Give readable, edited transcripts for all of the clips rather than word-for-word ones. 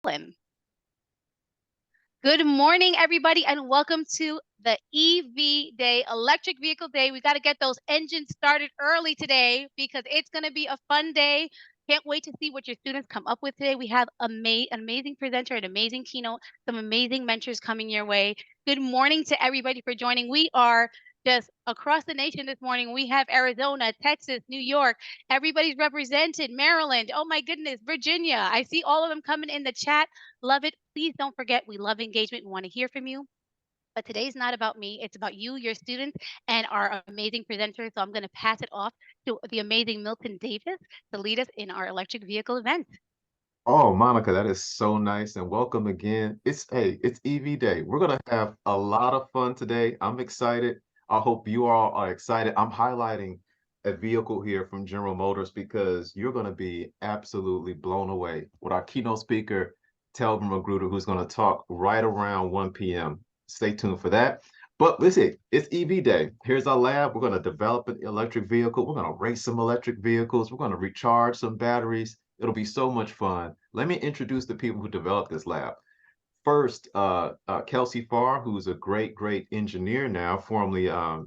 Him. Good morning, everybody, and welcome to the EV Day, Electric Vehicle Day. We got to get those engines started early today because it's going to be a fun day. Can't wait to see what your students come up with today. We have an amazing presenter, an amazing keynote, some amazing mentors coming your way. Good morning to everybody for joining. We are just across the nation this morning. We have Arizona, Texas, New York. Everybody's represented. Maryland. Oh my goodness, Virginia. I see all of them coming in the chat. Love it. Please don't forget, we love engagement. We want to hear from you. But today's not about me. It's about you, your students, and our amazing presenters. So I'm going to pass it off to the amazing Milton Davis to lead us in our electric vehicle event. Oh, Monica, that is so nice and welcome again. It's EV Day. We're gonna have a lot of fun today. I'm excited. I hope you all are excited. I'm highlighting a vehicle here from General Motors because you're gonna be absolutely blown away with our keynote speaker, Telvin Magruder, who's gonna talk right around 1 p.m. Stay tuned for that. But listen, it's EV Day. Here's our lab. We're gonna develop an electric vehicle. We're gonna race some electric vehicles. We're gonna recharge some batteries. It'll be so much fun. Let me introduce the people who developed this lab. First, Kelsey Farr, who's a great engineer now, formerly a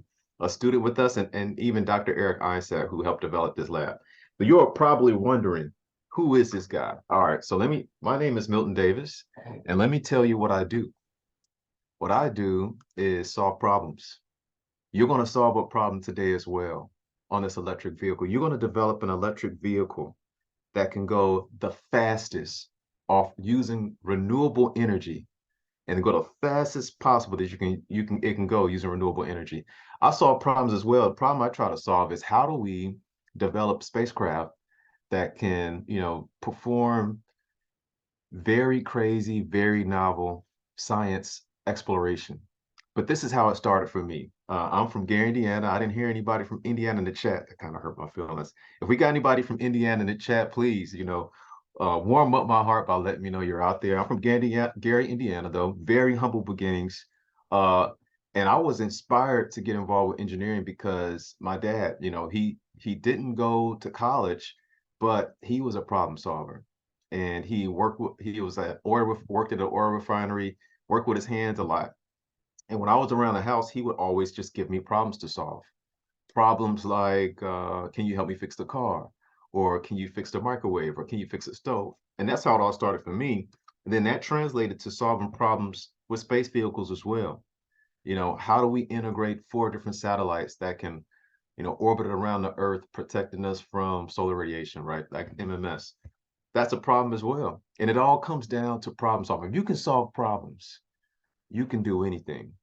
student with us, and even Dr. Eric Einsack, who helped develop this lab. But you're probably wondering, who is this guy? All right, so my name is Milton Davis, and let me tell you what I do. What I do is solve problems. You're going to solve a problem today as well on this electric vehicle. You're going to develop an electric vehicle that can go the fastest off using renewable energy and go the fastest possible that it can go using renewable energy. I solve problems as well. The problem I try to solve is how do we develop spacecraft that can, perform very crazy, very novel science exploration. But this is how it started for me. I'm from Gary, Indiana. I didn't hear anybody from Indiana in the chat. That kind of hurt my feelings. If we got anybody from Indiana in the chat, please, warm up my heart by letting me know you're out there. I'm from Gary, Indiana, though. Very humble beginnings. Uh, and I was inspired to get involved with engineering because my dad, he didn't go to college, but he was a problem solver. And he was worked at an oil refinery, worked with his hands a lot. And when I was around the house, he would always just give me problems to solve. Problems like, can you help me fix the car? Or can you fix the microwave? Or can you fix the stove? And that's how it all started for me. And then that translated to solving problems with space vehicles as well. How do we integrate 4 different satellites that can, orbit around the Earth, protecting us from solar radiation, right? Like MMS. That's a problem as well. And it all comes down to problem solving. If you can solve problems, you can do anything.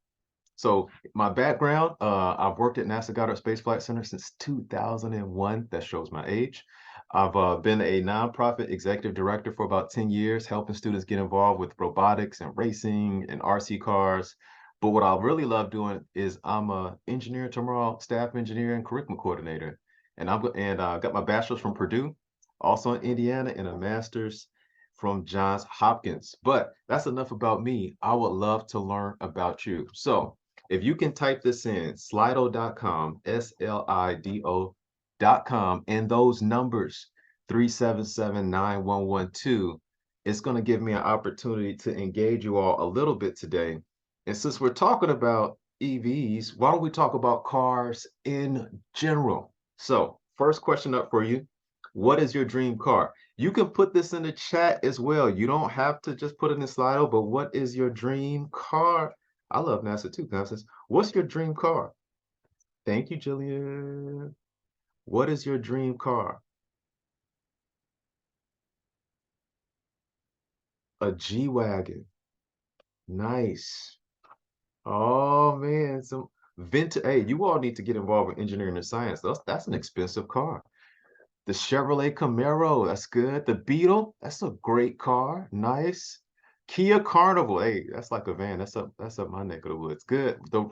So my background, I've worked at NASA Goddard Space Flight Center since 2001. That shows my age. I've been a nonprofit executive director for about 10 years, helping students get involved with robotics and racing and RC cars. But what I really love doing is I'm a engineer tomorrow, staff engineer and curriculum coordinator. And got my bachelor's from Purdue, also in Indiana, and a master's from Johns Hopkins. But that's enough about me. I would love to learn about you. So if you can type this in, slido.com, SLIDO.com, and those numbers, 3779112, it's going to give me an opportunity to engage you all a little bit today. And since we're talking about EVs, why don't we talk about cars in general? So, first question up for you. What is your dream car? You can put this in the chat as well. You don't have to just put it in Slido, but what is your dream car? I love NASA too, NASA. What's your dream car? Thank you, Jillian. What is your dream car? A G-Wagon. Nice. Oh man, some vintage. Hey, you all need to get involved with engineering and science. That's an expensive car. The Chevrolet Camaro, that's good. The Beetle, that's a great car. Nice. Kia Carnival, hey, that's like a van. That's up my neck of the woods. Good. The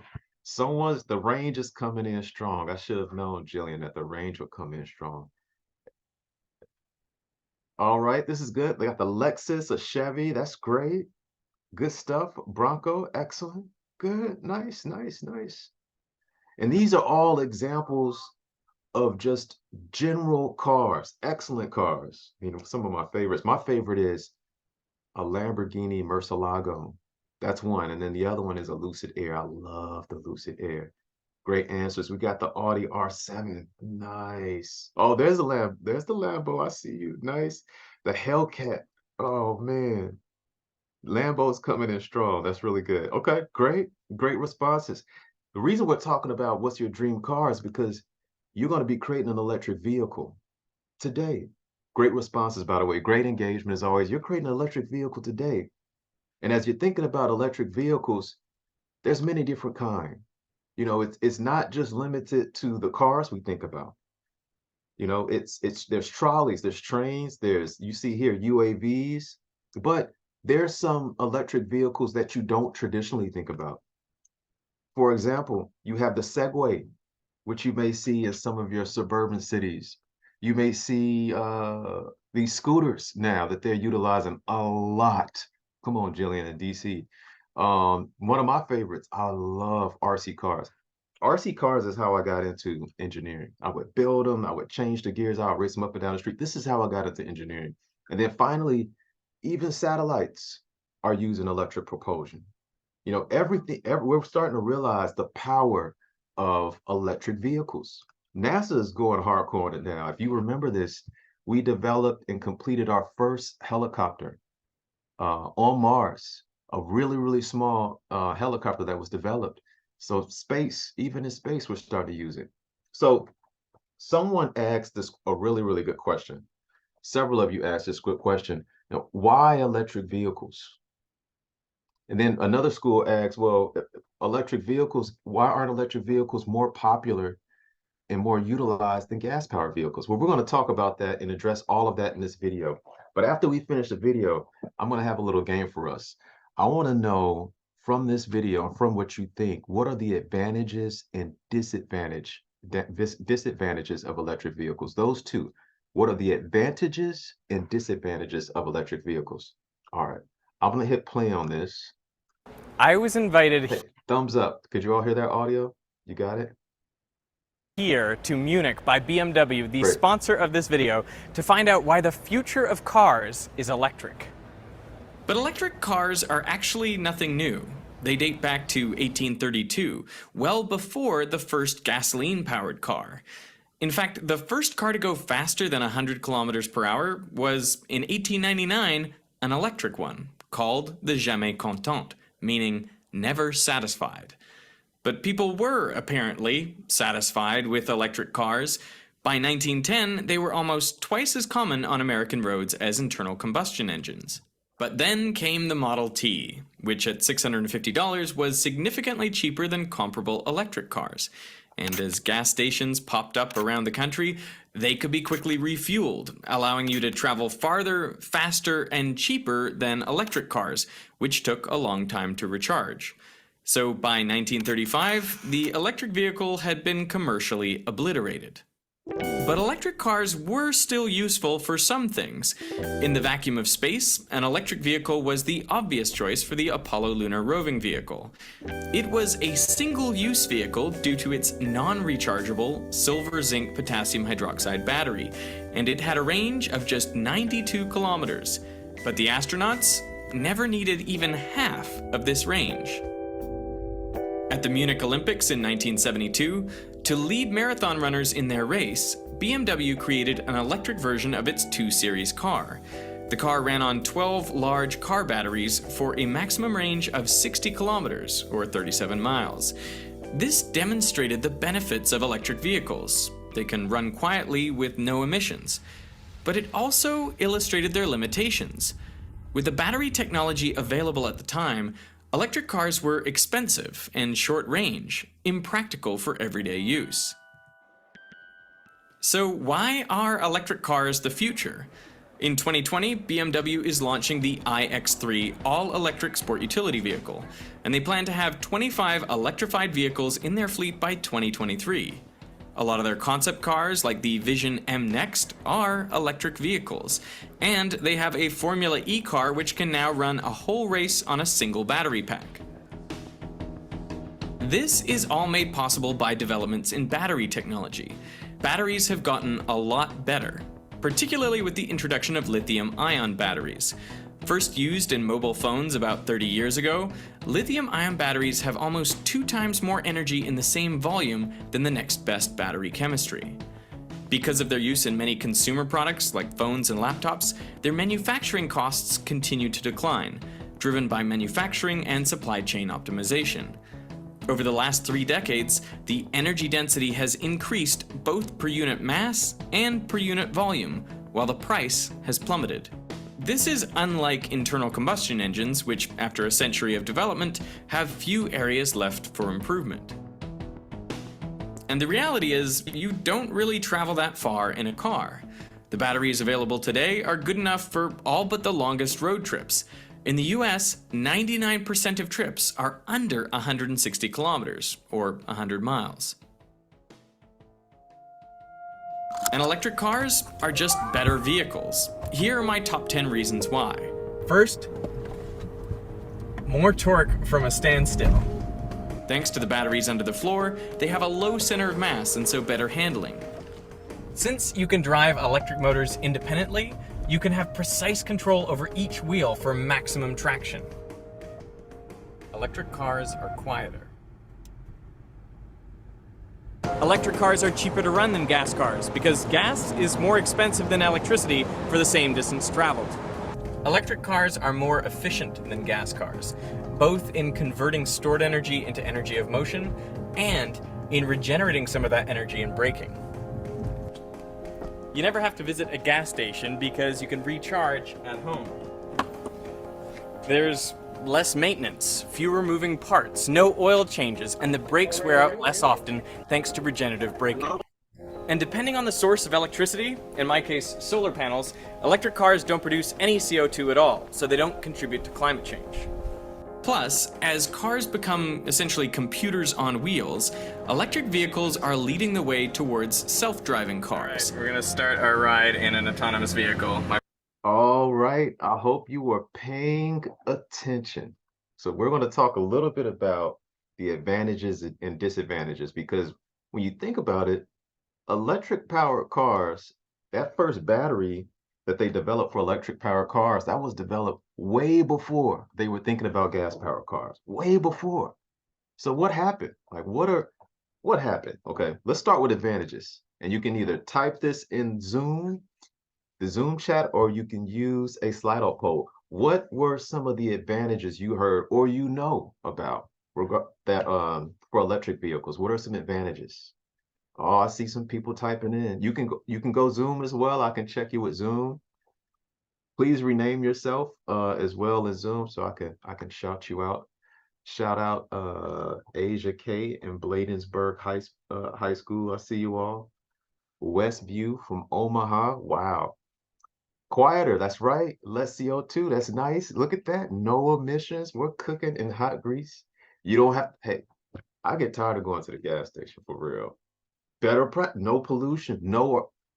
range is coming in strong. I should have known, Jillian, that the range would come in strong. All right, this is good. They got the Lexus, a Chevy. That's great. Good stuff. Bronco, excellent. Good. Nice, nice, nice. And these are all examples of just general cars, excellent cars. Some of my favorites. My favorite is a Lamborghini Murcielago. That's one, and then the other one is a Lucid Air. I love the Lucid Air. Great answers. We got the Audi R7. Nice. Oh, there's the There's the Lambo. I see you. Nice. The Hellcat. Oh man. Lambo's coming in strong. That's really good. Okay, great. Great responses. The reason we're talking about what's your dream car is because you're going to be creating an electric vehicle today. Great responses, by the way. Great engagement as always. You're creating an electric vehicle today. And as you're thinking about electric vehicles, there's many different kinds. You know, it's not just limited to the cars we think about. You know, it's there's trolleys, there's trains, there's you see here UAVs, but there's some electric vehicles that you don't traditionally think about. For example, you have the Segway, which you may see in some of your suburban cities. You may see these scooters now that they're utilizing a lot. Come on, Jillian in DC. One of my favorites, I love RC cars. RC cars is how I got into engineering. I would build them, I would change the gears, I would race them up and down the street. This is how I got into engineering. And then finally, even satellites are using electric propulsion. You know, we're starting to realize the power of electric vehicles. NASA is going hardcore on it now. If you remember this, we developed and completed our first helicopter on Mars, a really, really small helicopter that was developed. So space, even in space, we're starting to use it. So someone asked this a really, really good question. Several of you asked this good question. You know, why electric vehicles? And then another school asked, well, electric vehicles, why aren't electric vehicles more popular and more utilized than gas-powered vehicles? Well, we're going to talk about that and address all of that in this video. But after we finish the video, I'm going to have a little game for us. I want to know from this video, from what you think, what are the advantages and disadvantages of electric vehicles? Those two. What are the advantages and disadvantages of electric vehicles? All right, I'm going to hit play on this. I was invited Hey, thumbs up. Could you all hear that audio? You got it? here to Munich by BMW, the Great. sponsor of this video, to find out why the future of cars is electric. But electric cars are actually nothing new. They date back to 1832, well before the first gasoline-powered car. In fact, the first car to go faster than 100 kilometers per hour was, in 1899, an electric one, called the Jamais Content, meaning never satisfied. But people were, apparently, satisfied with electric cars. By 1910, they were almost twice as common on American roads as internal combustion engines. But then came the Model T, which at $650 was significantly cheaper than comparable electric cars. And as gas stations popped up around the country, they could be quickly refueled, allowing you to travel farther, faster, and cheaper than electric cars, which took a long time to recharge. So by 1935, the electric vehicle had been commercially obliterated. But electric cars were still useful for some things. In the vacuum of space, an electric vehicle was the obvious choice for the Apollo lunar roving vehicle. It was a single-use vehicle due to its non-rechargeable silver-zinc potassium hydroxide battery, and it had a range of just 92 kilometers. But the astronauts never needed even half of this range. At the Munich Olympics in 1972, to lead marathon runners in their race, BMW created an electric version of its 2 Series car. The car ran on 12 large car batteries for a maximum range of 60 kilometers, or 37 miles. This demonstrated the benefits of electric vehicles. They can run quietly with no emissions. But it also illustrated their limitations. With the battery technology available at the time, electric cars were expensive and short range, impractical for everyday use. So why are electric cars the future? In 2020, BMW is launching the iX3 all-electric sport utility vehicle, and they plan to have 25 electrified vehicles in their fleet by 2023. A lot of their concept cars, like the Vision M Next, are electric vehicles, and they have a Formula E car which can now run a whole race on a single battery pack. This is all made possible by developments in battery technology. Batteries have gotten a lot better, particularly with the introduction of lithium-ion batteries. First used in mobile phones about 30 years ago, lithium-ion batteries have almost 2 times more energy in the same volume than the next best battery chemistry. Because of their use in many consumer products like phones and laptops, their manufacturing costs continue to decline, driven by manufacturing and supply chain optimization. Over the last 3 decades, the energy density has increased both per unit mass and per unit volume, while the price has plummeted. This is unlike internal combustion engines, which, after a century of development, have few areas left for improvement. And the reality is, you don't really travel that far in a car. The batteries available today are good enough for all but the longest road trips. In the US, 99% of trips are under 160 kilometers, or 100 miles. And electric cars are just better vehicles. Here are my top 10 reasons why. First, more torque from a standstill. Thanks to the batteries under the floor, they have a low center of mass and so better handling. Since you can drive electric motors independently, you can have precise control over each wheel for maximum traction. Electric cars are quieter. Electric cars are cheaper to run than gas cars because gas is more expensive than electricity for the same distance traveled. Electric cars are more efficient than gas cars, both in converting stored energy into energy of motion and in regenerating some of that energy in braking. You never have to visit a gas station because you can recharge at home. There's less maintenance, fewer moving parts, no oil changes, and the brakes wear out less often thanks to regenerative braking. And depending on the source of electricity, in my case solar panels, electric cars don't produce any CO2 at all, so they don't contribute to climate change. Plus, as cars become essentially computers on wheels, electric vehicles are leading the way towards self-driving cars. We're gonna start our ride in an autonomous vehicle. All right, I hope you were paying attention. So we're going to talk a little bit about the advantages and disadvantages, because when you think about it, electric powered cars, that first battery that they developed for electric powered cars, that was developed way before they were thinking about gas powered cars, way before. So what happened? Like what happened? Okay, let's start with advantages. And you can either type this in the Zoom chat, or you can use a Slido poll. What were some of the advantages you heard or you know about for electric vehicles? What are some advantages? Oh, I see some people typing in. You can go Zoom as well. I can check you with Zoom. Please rename yourself as well as Zoom so I can shout you out. Shout out Asia K in Bladensburg High School. I see you all. Westview from Omaha. Wow. Quieter, that's right. Less CO2, that's nice. Look at that. No emissions. We're cooking in hot grease. You don't have, hey, I get tired of going to the gas station for real. No pollution,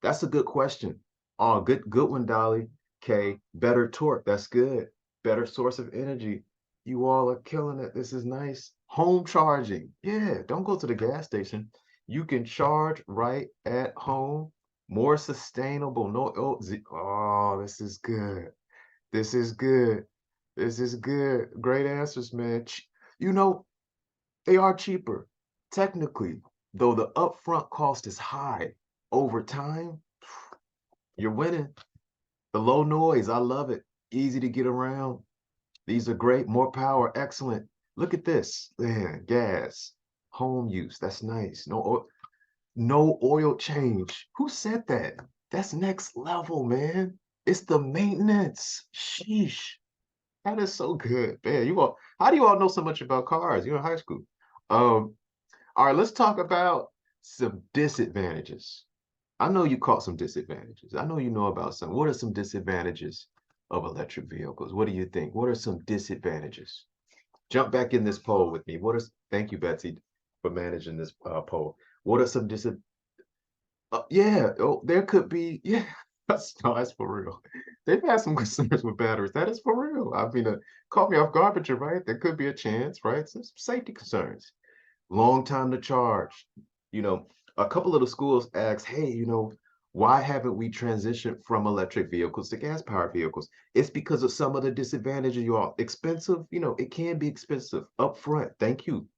that's a good question. Oh, good one, Dolly. Okay, better torque, that's good. Better source of energy. You all are killing it. This is nice. Home charging. Yeah, don't go to the gas station. You can charge right at home. More sustainable. Oh, this is good. This is good. This is good. Great answers, man. You know, they are cheaper, technically, though the upfront cost is high. Over time, you're winning. The low noise, I love it. Easy to get around. These are great. More power, excellent. Look at this. Man, gas, home use. That's nice. No oil change. Who said that? That's next level, man. It's the maintenance. Sheesh. That is so good. Man, how do you all know so much about cars? You're in high school. All right, let's talk about some disadvantages. I know you caught some disadvantages. I know you know about some. What are some disadvantages of electric vehicles? What do you think? What are some disadvantages? Jump back in this poll with me. Thank you, Betsy, for managing this poll. What are some there could be, yeah, that's for real. They've had some concerns with batteries. That is for real. I mean, caught me off guard, but you're right. There could be a chance, right? Some safety concerns. Long time to charge. You know, a couple of the schools asked, hey, Why haven't we transitioned from electric vehicles to gas-powered vehicles? It's because of some of the disadvantages, you all. Expensive, it can be expensive upfront. Thank you.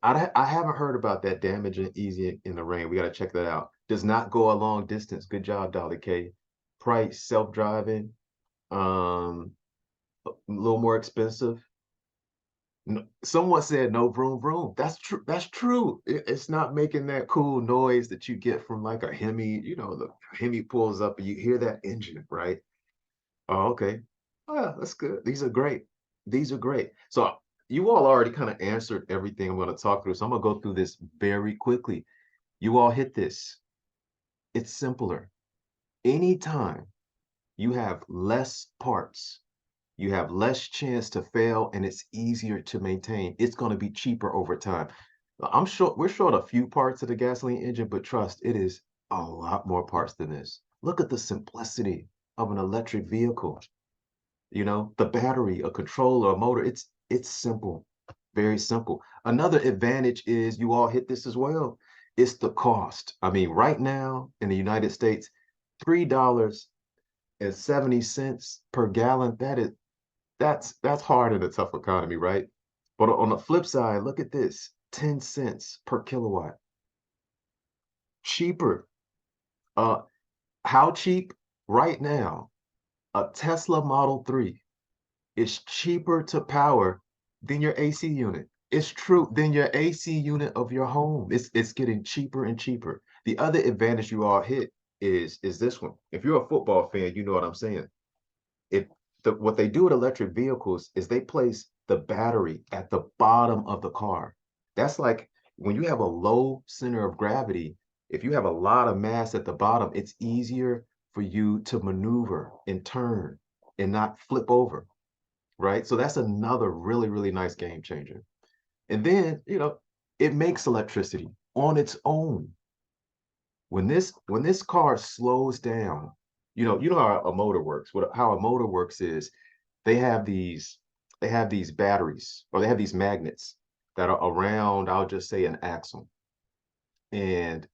I haven't heard about that damage and easy in the rain. We got to check that out. Does not go a long distance. Good job, Dolly K. Price, self-driving, a little more expensive. No, someone said no vroom vroom. That's true. That's true. It's not making that cool noise that you get from like a Hemi. The Hemi pulls up and you hear that engine, right? Oh, okay. Oh, yeah, that's good. These are great. These are great. So you all already kind of answered everything I'm going to talk through. So I'm going to go through this very quickly. You all hit this. It's simpler. Anytime you have less parts, you have less chance to fail, and it's easier to maintain. It's going to be cheaper over time. I'm sure we're short a few parts of the gasoline engine, but trust, it is a lot more parts than this. Look at the simplicity of an electric vehicle. The battery, a controller, a motor, it's simple, very simple. Another advantage is you all hit this as well. It's the cost. I mean, right now in the United States, $3.70 per gallon. That's hard in a tough economy, right? But on the flip side, look at this, 10 cents per kilowatt. Cheaper. Uh, how cheap? Right now, a Tesla Model 3 is cheaper to power than your AC unit. It's true, than your AC unit of your home. It's getting cheaper and cheaper. The other advantage you all hit is this one. If you're a football fan, you know what I'm saying. If what they do with electric vehicles is they place the battery at the bottom of the car. That's like when you have a low center of gravity, if you have a lot of mass at the bottom, it's easier for you to maneuver and turn and not flip over, right? So that's another really, really nice game changer. And then, it makes electricity on its own. When this car slows down, you know how a motor works. How a motor works is they have these batteries, or they have these magnets that are around, I'll just say, an axle. And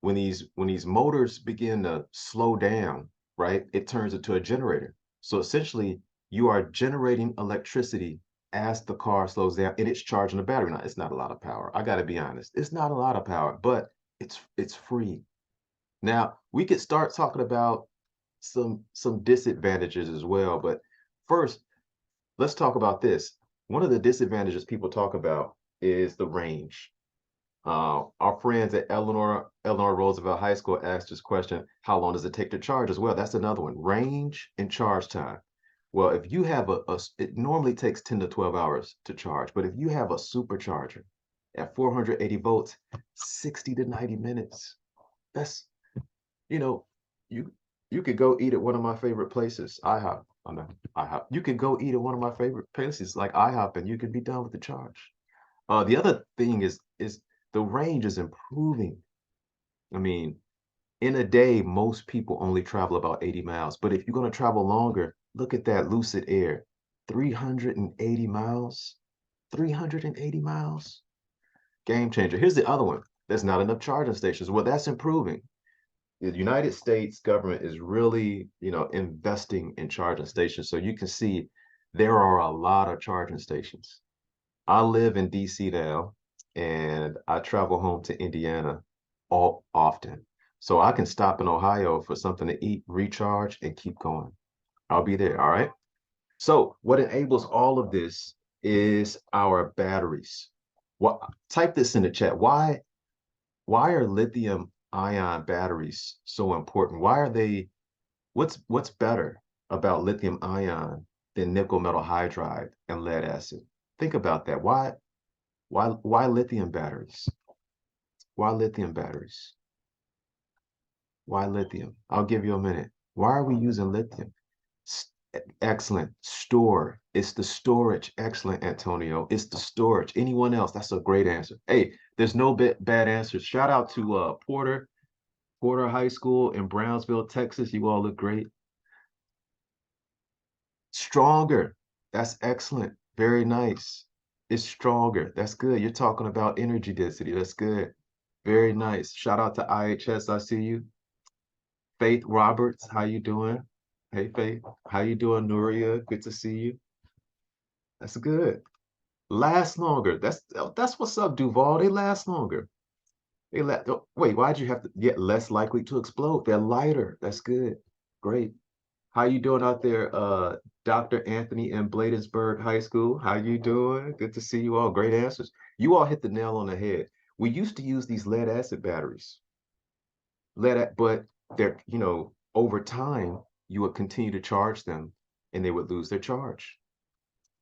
when these motors begin to slow down, right, it turns into a generator. So essentially, you are generating electricity as the car slows down, and it's charging the battery. Now, it's not a lot of power. I got to be honest. It's not a lot of power, but it's free. Now, we could start talking about some disadvantages as well, but first, let's talk about this. One of the disadvantages people talk about is the range. Our friends at Eleanor Roosevelt High School asked this question: how long does it take to charge as well? That's another one. Range and charge time. Well, if you have it normally takes 10 to 12 hours to charge, but if you have a supercharger at 480 volts, 60 to 90 minutes. That's you know, you you could go eat at one of my favorite places, IHOP. I know, IHOP. You could go eat at one of my favorite places like IHOP, and you can be done with the charge. The other thing is the range is improving. I mean, in a day, most people only travel about 80 miles. But if you're going to travel longer, look at that Lucid Air, 380 miles. 380 miles. Game changer. Here's the other one. There's not enough charging stations. Well, that's improving. The United States government is really, investing in charging stations. So you can see there are a lot of charging stations. I live in DC now, and I travel home to Indiana all often. So I can stop in Ohio for something to eat, recharge, and keep going. I'll be there. All right. So what enables all of this is our batteries. What type this in the chat? Why are lithium ion batteries so important? Why are they what's better about lithium ion than nickel metal hydride and lead acid? Think about that. Why lithium batteries? Why lithium batteries? Why lithium? I'll give you a minute. Why are we using lithium? Excellent. Store. It's the storage. Excellent, Antonio. It's the storage. Anyone else? That's a great answer. Hey, there's no bad answers. Shout out to Porter High School in Brownsville, Texas. You all look great. Stronger. That's excellent. Very nice. It's stronger. That's good. You're talking about energy density. That's good. Very nice. Shout out to IHS. I see you. Faith Roberts, how you doing? Hey Faith, how you doing, Nuria? Good to see you. That's good. Last longer. That's what's up, Duval. They last longer. Wait, why'd you have to get less likely to explode? They're lighter. That's good. Great. How you doing out there, Dr. Anthony in Bladensburg High School? How you doing? Good to see you all. Great answers. You all hit the nail on the head. We used to use these lead acid batteries. But they're, over time, you would continue to charge them and they would lose their charge.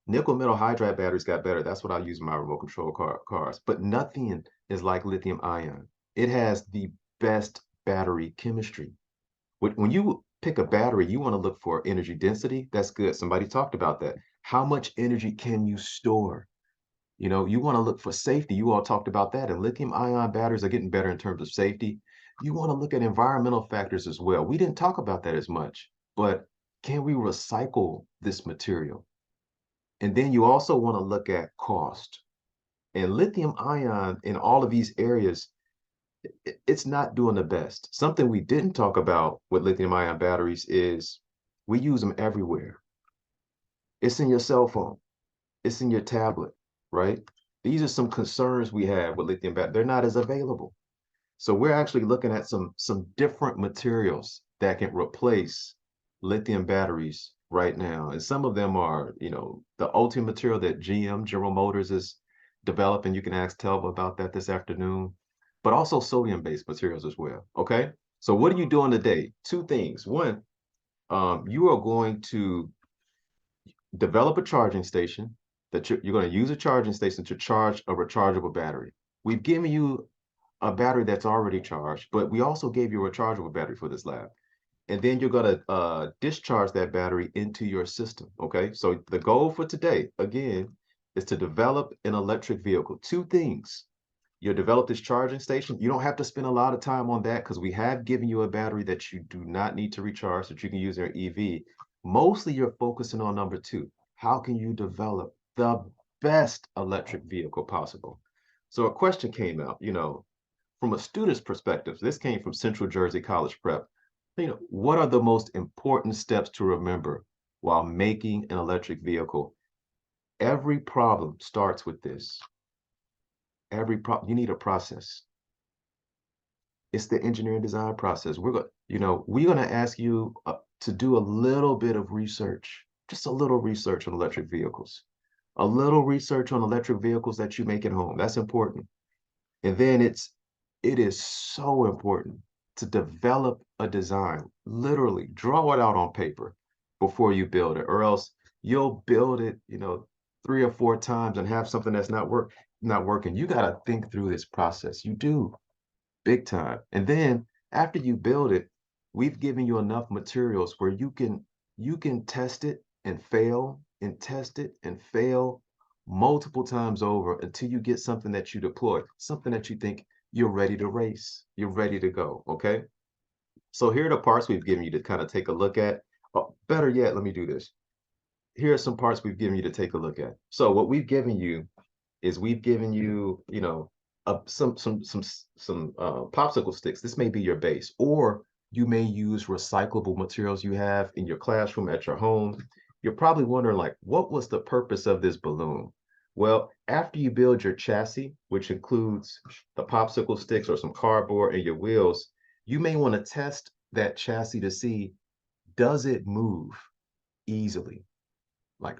Nickel metal hydride batteries got better. That's what I use in my remote control cars. But nothing is like lithium ion. It has the best battery chemistry. When you pick a battery, you want to look for energy density. That's good. Somebody talked about that. How much energy can you store? You want to look for safety. You all talked about that. And lithium ion batteries are getting better in terms of safety. You want to look at environmental factors as well. We didn't talk about that as much, but can we recycle this material? And then you also want to look at cost. And lithium ion in all of these areas, it's not doing the best. Something we didn't talk about with lithium ion batteries is we use them everywhere. It's in your cell phone. It's in your tablet, right? These are some concerns we have with lithium batteries. They're not as available. So we're actually looking at some different materials that can replace lithium batteries right now. And some of them are, the ultimate material that General Motors, is developing. You can ask Telva about that this afternoon, but also sodium-based materials as well. Okay. So what are you doing today? Two things. One, you are going to develop a charging station that you're going to use a charging station to charge a rechargeable battery. We've given you a battery that's already charged, but we also gave you a rechargeable battery for this lab. And then you're going to discharge that battery into your system. Okay. So the goal for today, again, is to develop an electric vehicle. Two things. You'll develop this charging station. You don't have to spend a lot of time on that because we have given you a battery that you do not need to recharge that you can use in your EV. Mostly you're focusing on number two. How can you develop the best electric vehicle possible? So a question came out, from a student's perspective. This came from Central Jersey College Prep. What are the most important steps to remember while making an electric vehicle? Every problem starts with this. You need a process. It's the engineering design process. We're going to ask you to do a little bit of research, just a little research on electric vehicles, a little research on electric vehicles that you make at home. That's important. And then it is so important to develop a design, literally draw it out on paper before you build it, or else you'll build it, 3 or 4 times and have something that's not working. You got to think through this process. You do, big time. And then after you build it, we've given you enough materials where you can test it and fail and test it and fail multiple times over until you get something that you deploy, something that you think you're ready to race, you're ready to go. Okay. So here are the parts we've given you to kind of take a look at. Better yet, let me do this. Here are some parts we've given you to take a look at. So what we've given you is we've given you, some popsicle sticks. This may be your base, or you may use recyclable materials you have in your classroom, at your home. You're probably wondering, like, what was the purpose of this balloon? Well, after you build your chassis, which includes the popsicle sticks or some cardboard and your wheels, you may want to test that chassis to see, does it move easily? Like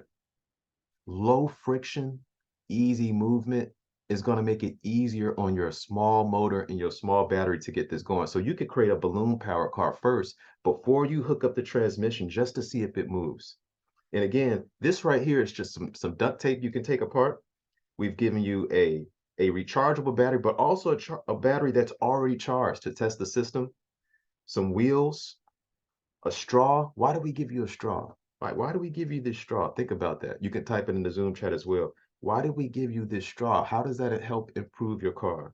low friction, easy movement is going to make it easier on your small motor and your small battery to get this going. So you could create a balloon powered car first before you hook up the transmission, just to see if it moves. And again, this right here is just some duct tape you can take apart. We've given you a rechargeable battery, but also a battery that's already charged to test the system, some wheels, a straw. Why do we give you a straw? Right? Why do we give you this straw? Think about that. You can type it in the Zoom chat as well. Why did we give you this straw? How does that help improve your car?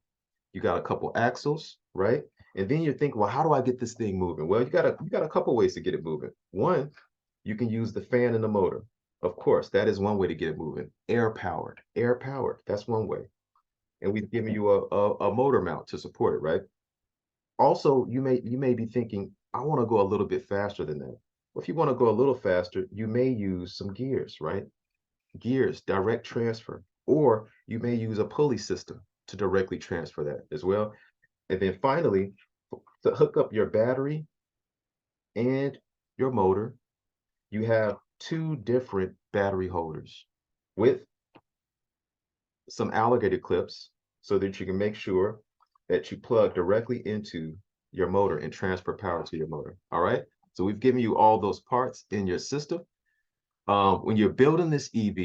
You got a couple axles, right? And then you think, well, how do I get this thing moving? Well, you got a couple ways to get it moving. One, you can use the fan and the motor. Of course, that is one way to get it moving. Air powered, that's one way. and we've given you a motor mount to support it, right? Also, you may be thinking, I want to go a little bit faster than that. Well, if you want to go a little faster, you may use some gears, right? Gears, direct transfer, or you may use a pulley system to directly transfer that as well. And then finally, to hook up your battery and your motor, you have two different battery holders with some alligator clips so that you can make sure that you plug directly into your motor and transfer power to your motor. All right. So we've given you all those parts in your system. When you're building this EV,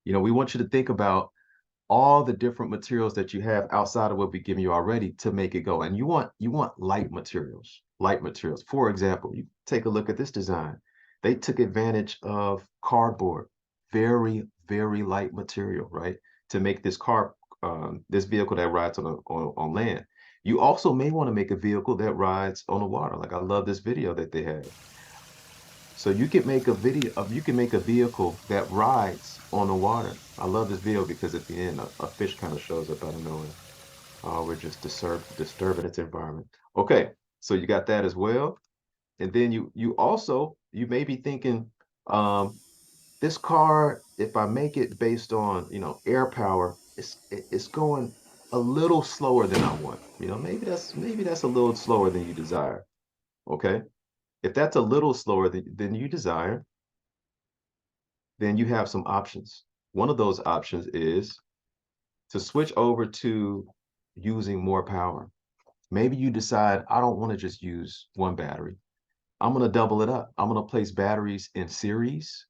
we want you to think about all the different materials that you have outside of what we've given you already to make it go. And you want light materials, light materials. For example, you take a look at this design. They took advantage of cardboard, very, very light material, right? To make this this vehicle that rides on land. You also may want to make a vehicle that rides on the water. Like I love this video that they have. So you can make a vehicle that rides on the water. I love this video because at the end a fish kind of shows up out of nowhere. We're just disturbing its environment. Okay, so you got that as well. And then you may be thinking, this car, if I make it based on air power, it's going a little slower than I want. Maybe that's a little slower than you desire. Okay. If that's a little slower than you desire, then you have some options. One of those options is to switch over to using more power. Maybe you decide, I don't want to just use one battery. I'm going to double it up. I'm going to place batteries in series.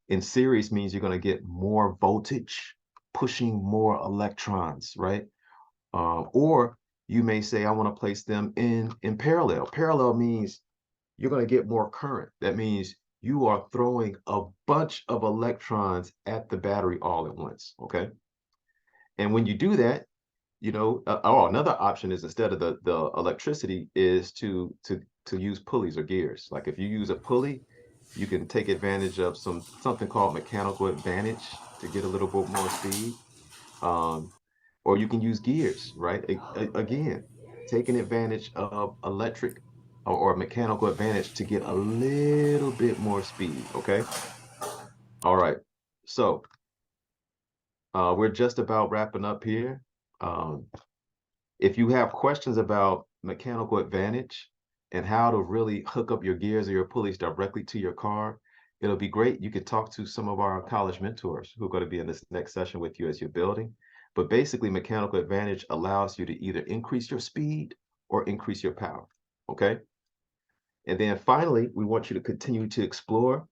In series means you're going to get more voltage, pushing more electrons, right? Or you may say, I want to place them in parallel. Parallel means you're going to get more current. That means you are throwing a bunch of electrons at the battery all at once, okay? And when you do that, another option is instead of the electricity is to use pulleys or gears. Like if you use a pulley, you can take advantage of something called mechanical advantage to get a little bit more speed. Or you can use gears, right? Again, taking advantage of electric or mechanical advantage to get a little bit more speed, okay? All right, so we're just about wrapping up here. If you have questions about mechanical advantage and how to really hook up your gears or your pulleys directly to your car, it'll be great. You could talk to some of our college mentors who are going to be in this next session with you as you're building. But basically, mechanical advantage allows you to either increase your speed or increase your power, okay? And then finally, we want you to continue to explore.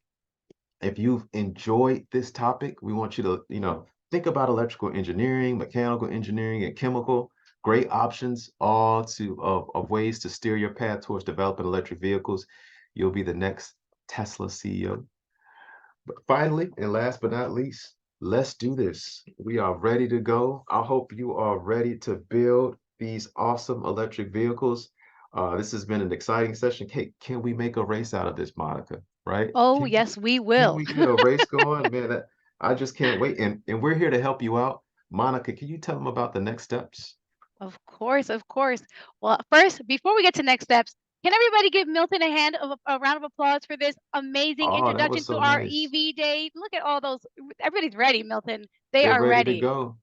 If you've enjoyed this topic, we want you to, think about electrical engineering, mechanical engineering, and chemical. Great options, all of ways to steer your path towards developing electric vehicles. You'll be the next Tesla CEO. But finally, and last but not least, let's do this. We are ready to go. I hope you are ready to build these awesome electric vehicles. This has been an exciting session. Kate, can we make a race out of this, Monica? Right? Oh, yes, we Can will. we get a race going? Man, I just can't wait. And we're here to help you out. Monica, can you tell them about the next steps? Of course, of course. Well, first, before we get to next steps, can everybody give Milton a round of applause for this amazing Oh, that was introduction to so our nice. EV day? Look at all those. Everybody's ready, Milton. They They're are ready to ready. go.